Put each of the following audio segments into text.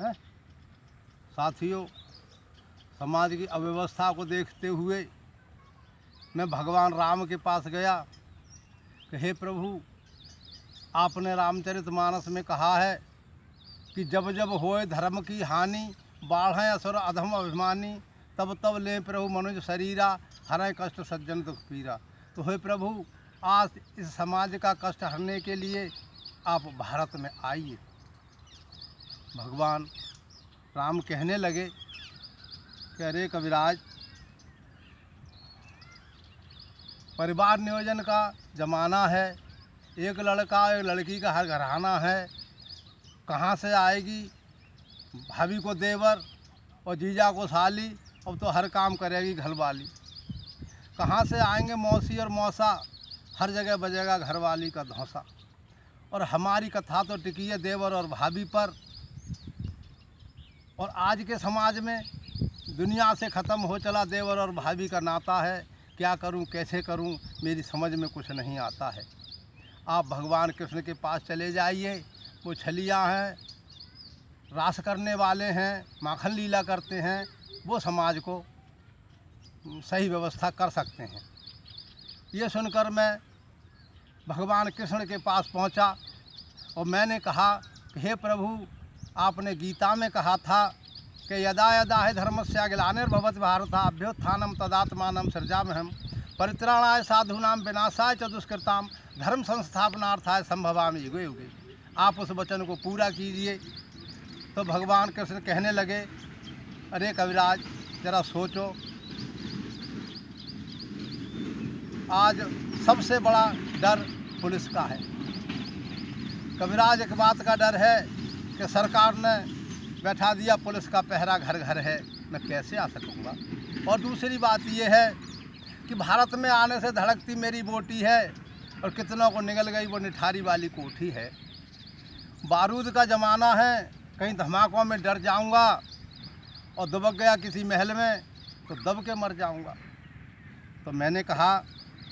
हैं। साथियों, समाज की अव्यवस्था को देखते हुए मैं भगवान राम के पास गया कि हे प्रभु, आपने रामचरितमानस में कहा है कि जब जब होए धर्म की हानि, बाढ़ें असुर अधम अभिमानी, तब तब ले प्रभु मनुज शरीरा, हरै कष्ट सज्जन दुख पीरा। तो हे प्रभु, आज इस समाज का कष्ट हरने के लिए आप भारत में आइए। भगवान राम कहने लगे कि अरे कविराज, परिवार नियोजन का ज़माना है, एक लड़का एक लड़की का हर घराना है, कहाँ से आएगी भाभी को देवर और जीजा को साली, अब तो हर काम करेगी घरवाली। कहाँ से आएंगे मौसी और मौसा, हर जगह बजेगा घरवाली का धौंसा। और हमारी कथा तो टिकी है देवर और भाभी पर। और आज के समाज में दुनिया से ख़त्म हो चला देवर और भाभी का नाता है। क्या करूं, कैसे करूं, मेरी समझ में कुछ नहीं आता है। आप भगवान कृष्ण के पास चले जाइए, वो छलियाँ हैं, रास करने वाले हैं, माखन लीला करते हैं, वो समाज को सही व्यवस्था कर सकते हैं। ये सुनकर मैं भगवान कृष्ण के पास पहुंचा और मैंने कहा कि हे प्रभु, आपने गीता में कहा था कि यदा यदा हि धर्मस्य ग्लानिर्भवति भारत अभ्युत्थानं तदात्मानं सृजाम्यहम् परित्राणाय साधूनां विनाशाय च दुष्कृतां धर्म संस्थापनार्थाय संभवामि युगे युगे। आप उस वचन को पूरा कीजिए। तो भगवान कृष्ण कहने लगे, अरे कविराज, जरा सोचो, आज सबसे बड़ा डर पुलिस का है। कविराज, एक बात का डर है कि सरकार ने बैठा दिया पुलिस का पहरा, घर घर है, मैं कैसे आ सकूँगा। और दूसरी बात यह है कि भारत में आने से धड़कती मेरी बोटी है और कितनों को निगल गई वो निठारी वाली कोठी है। बारूद का ज़माना है, कहीं धमाकों में डर जाऊंगा और दुबक गया किसी महल में तो दब के मर जाऊंगा। तो मैंने कहा,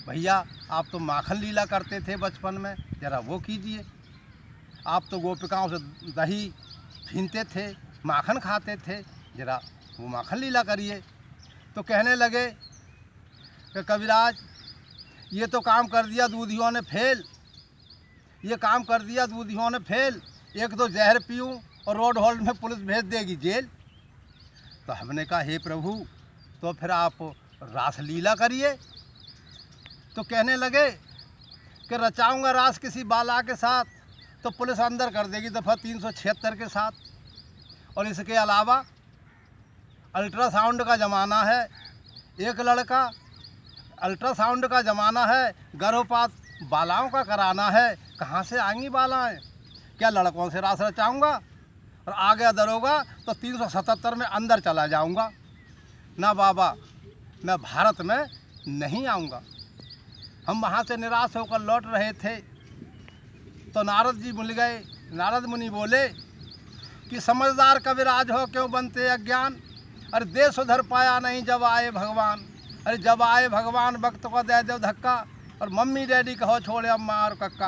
भैया आप तो माखन लीला करते थे बचपन में, ज़रा वो कीजिए। आप तो गोपिकाओं से दही छीनते थे, माखन खाते थे, ज़रा वो माखन लीला करिए। तो कहने लगे कि कविराज, ये तो काम कर दिया दूधियों ने फेल, ये काम कर दिया दूधियों ने फेल। एक तो जहर पीऊँ और रोड होल्ड में पुलिस भेज देगी जेल। तो हमने कहा, हे प्रभु, तो फिर आप रासलीला करिए। तो कहने लगे कि रचाऊंगा रास किसी बाला के साथ तो पुलिस अंदर कर देगी दफ़ा 376 के साथ। और इसके अलावा अल्ट्रासाउंड का ज़माना है, एक लड़का, अल्ट्रासाउंड का ज़माना है, गर्भपात बालाओं का कराना है, कहाँ से आएंगी बालाएँ। क्या लड़कों से रास रचाऊंगा और आ गया दरोगा तो 377 में अंदर चला जाऊंगा। ना बाबा, मैं भारत में नहीं आऊँगा। हम वहाँ से निराश होकर लौट रहे थे तो नारद जी मिल गए। नारद मुनि बोले कि समझदार कविराज हो क्यों बनते अज्ञान, अरे देश सुधर पाया नहीं जब आए भगवान। अरे जब आए भगवान वक्त को दे दो धक्का और मम्मी डैडी कहो छोड़े अम्मा और कक्का।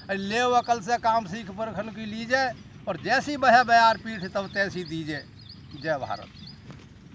अरे ले अकल से काम सीख परखन की लीजिए और जैसी बह बयार पीठ तब तैसी दीजिए। जय भारत।